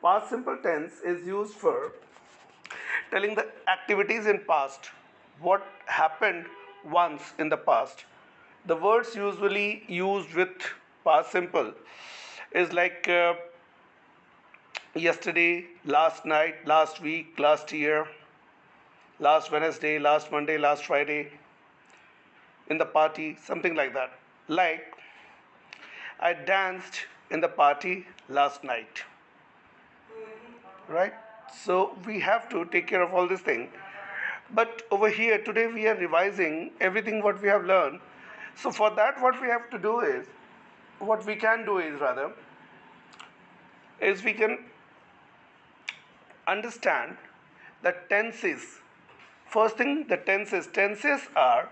Past simple tense is used for telling the activities in past, what happened once in the past. The words usually used with past simple is like yesterday, last night, last week, last year, last Wednesday, last Monday, last Friday, in the party, something like that. Like, I danced in the party last night, right? So we have to take care of all this thing. But over here today we are revising everything what we have learned. So for that, what we have to do is, what we can do is rather, is we can understand the tenses. First thing, the tenses. Tenses are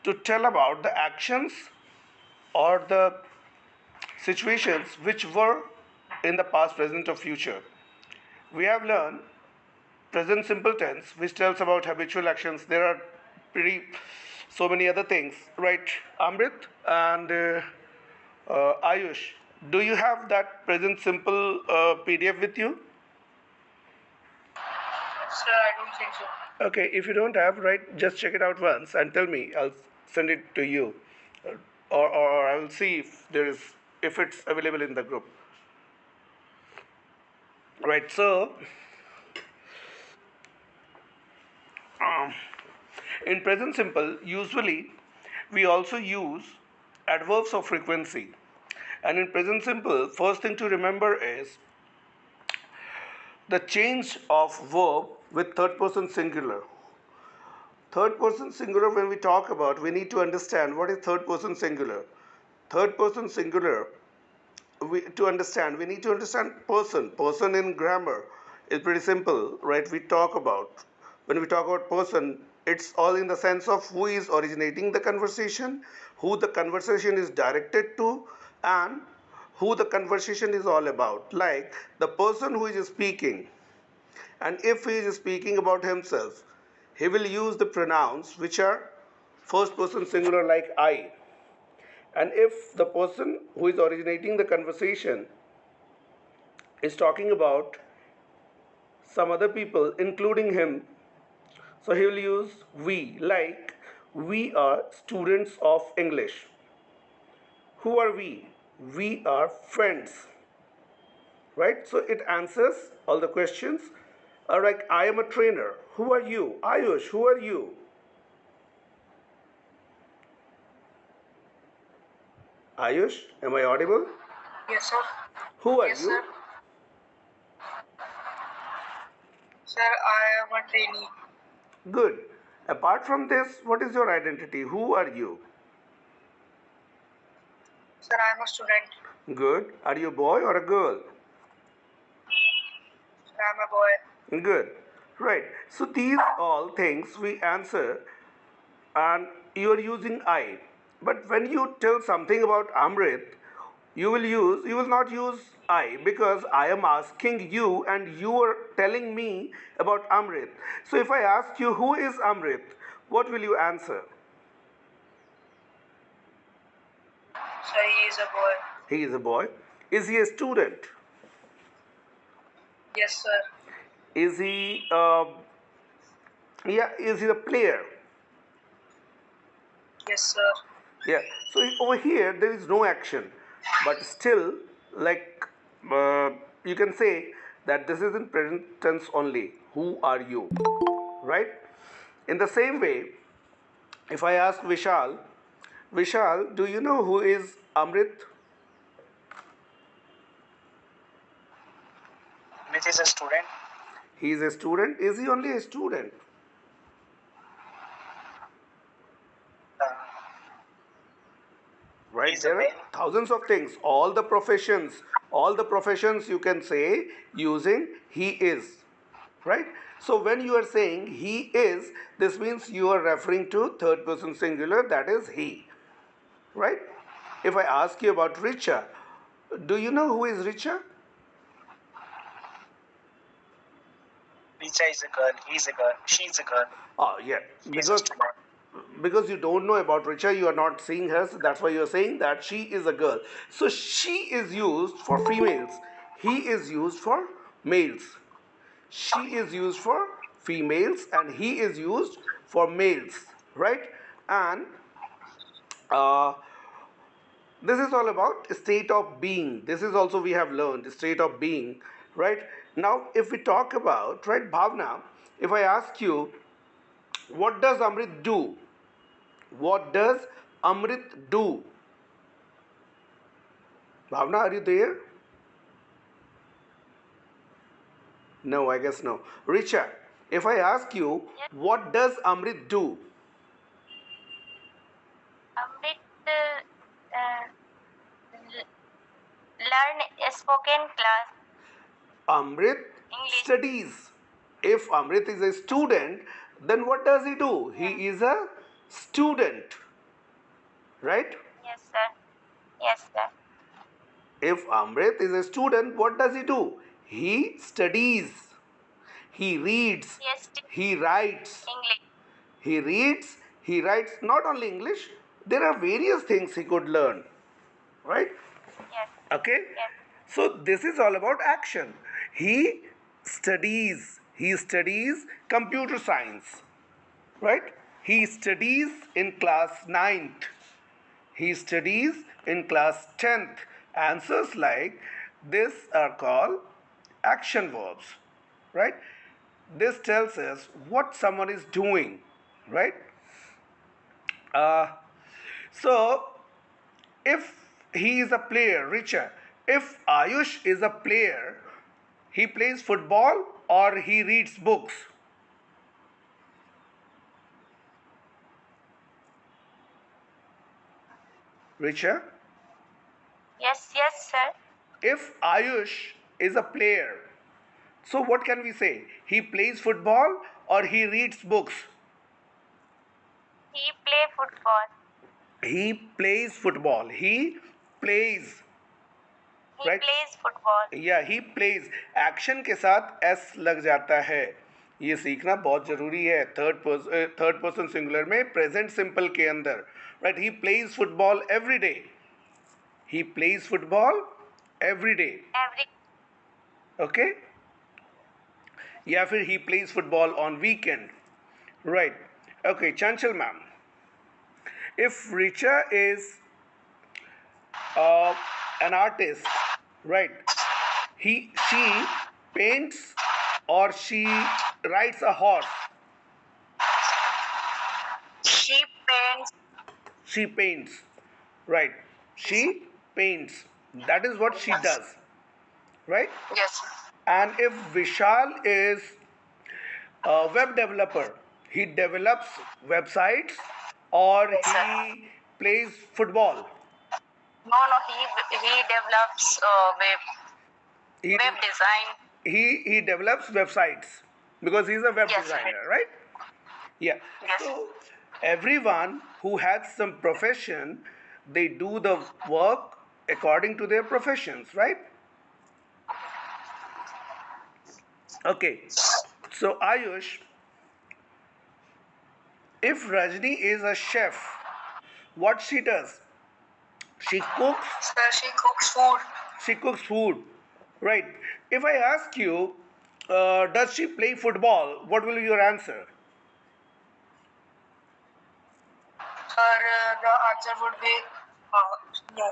to tell about the actions or the situations which were in the past, present, or future. We have learned present simple tense, which tells about habitual actions. There are pretty so many other things, right? Amrit and Ayush, do you have that present simple PDF with you? Sir, I don't think so. Okay, if you don't have, right, just check it out once and tell me. I'll send it to you, or I will see if there is, if it's available in the group. Right. So, um, in present simple, usually we also use adverbs of frequency. And in present simple, first thing to remember is the change of verb with third person singular. Third person singular, when we talk about, we need to understand what is third person singular. Third person singular, to understand, we need to understand person. Person in grammar is pretty simple, right? We talk about, when we talk about person, it's all in the sense of who is originating the conversation, who the conversation is directed to, and who the conversation is all about. Like the person who is speaking, and if he is speaking about himself, he will use the pronouns which are first person singular, like I. And if the person who is originating the conversation is talking about some other people, including him, so he will use we, like we are students of English. Who are we? We are friends, right? So it answers all the questions. Like I am a trainer. Who are you? Ayush, who are you? Ayush, am I audible? Yes, sir. Who are Yes, you? sir. Sir, I am a trainee. Good. Apart from this, what is your identity? Who are you? Sir, I am a student. Good. Are you a boy or a girl? Sir, I am a boy. Good. Right. So these all things we answer, and you are using I. But when you tell something about Amrit, you will not use I, because I am asking you and you are telling me about Amrit. So if I ask you who is Amrit, what will you answer? Sir, he is a boy. He is a boy. Is he a student? Yes, sir. Is he yeah, is he a player? Yes, sir. Yeah. So over here there is no action, but still, like you can say that this is in present tense only. Who are you? Right. In the same way, if I ask Vishal, Vishal, do you know who is Amrit? Which is a student. He is a student. Is he only a student? Uh, Right, He's a there are male. thousands of things, all the professions you can say using he is, right? So when you are saying he is, this means you are referring to third person singular, that is he, right? If I ask you about Richa, do you know who is Richa? Richa is a girl. He's a girl. She's a girl. Oh yeah, He's a student. because you don't know about Richa, you are not seeing her, so that's why you are saying that she is a girl. So she is used for females. he is used for males, she is used for females, and he is used for males, right? And uh, this is all about state of being. This is also we have learned state of being, right? Now if we talk about, right, Bhavna, if I ask you, what does Amrit do? What does Amrit do? Bhavna, are you there? No, I guess no. Richa, if I ask you, Yes, what does Amrit do? Amrit learn a spoken class Amrit English. studies. If Amrit is a student, then what does he do? Yeah. He is a student, right? Yes, sir. Yes, sir. If Amrit is a student, what does he do? He studies, he reads, Yes, he writes. English. He reads, he writes not only English, there are various things he could learn, right? Yes, Okay? yes, So this is all about action. He studies computer science, right? He studies in class ninth. He studies in class 10th. Answers like this are called action verbs, right? This tells us what someone is doing, right? Uh, so if he is a player, Richa, if Ayush is a player, he plays football or he reads books. Richa, yes, yes, sir. if Ayush is a player, so what can we say? He plays football or he reads books? He play football. He plays football. He plays, He right? plays football. या he plays action के साथ S लग जाता है. ये सीखना बहुत जरूरी है थर्ड पर्सन सिंगुलर में प्रेजेंट सिंपल के अंदर, right? He plays football every day. He plays football every day. Every okay, या फिर he plays football on weekend, right? Okay, Chanchal ma'am, if Richa is an artist, right? She paints or she rides a horse. she paints. She paints, right? She paints. That is what she does, right? Yes. And if Vishal is a web developer, he develops websites or Yes, sir. he plays football. No, no. He develops He, web design. he develops websites because he's a web Yes, designer, right? Yeah. Yes. So everyone who has some profession, they do the work according to their professions, right? Okay. So Ayush, if Rajni is a chef, what she does? She cooks. Sir, she cooks food. She cooks food, right? If I ask you, does she play football? What will be your answer? Sir, the answer would be no.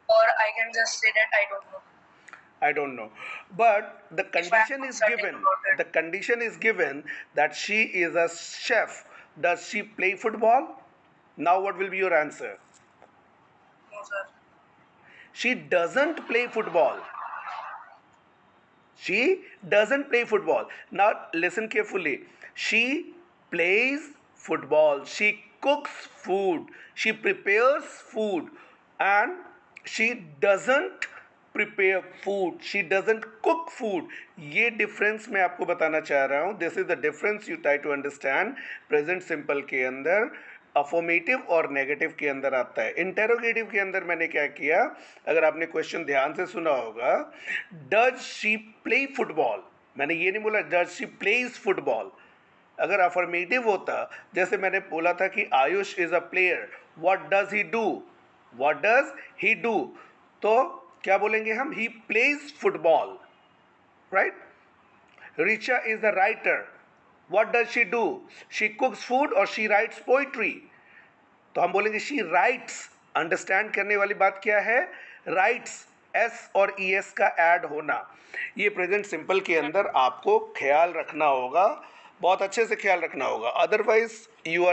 Or I can just say that I don't know. I don't know. But the If I'm condition is certain given. about it. The condition is given that she is a chef. Does she play football? Now, what will be your answer? No, sir. She doesn't play football. She doesn't play football. Now, listen carefully. She plays football. She cooks food. She prepares food. And she doesn't prepare food. She doesn't cook food. ये difference मैं आपको बताना चाह रहा हूँ. This is the difference you try to understand. Present simple के अंदर affirmative और नेगेटिव के अंदर आता है. इंटेरोगेटिव के अंदर मैंने क्या किया, अगर आपने क्वेश्चन ध्यान से सुना होगा, डज शी प्ले फुटबॉल, मैंने ये नहीं बोला डज शी प्लेज फुटबॉल. अगर अफर्मेटिव होता, जैसे मैंने बोला था कि Ayush is a player, what does he do, what does he do, तो क्या बोलेंगे हम? He plays football, right? Richa is the writer. What does she do? She cooks food or she writes poetry. तो हम बोलेंगे she writes. अंडरस्टैंड करने वाली बात क्या है? राइट्स, एस और ई एस का ऐड होना. ये प्रेजेंट सिंपल के अंदर आपको ख्याल रखना होगा, बहुत अच्छे से ख्याल रखना होगा, otherwise you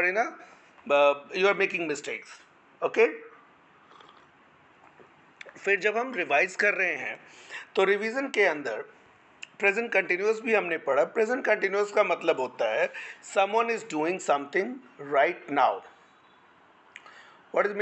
are making mistakes. Okay. फिर जब हम रिवाइज कर रहे हैं तो रिवीजन के अंदर प्रेजेंट कंटिन्यूअस भी हमने पढ़ा. प्रेजेंट कंटिन्यूअस का मतलब होता है someone is doing something right now. What is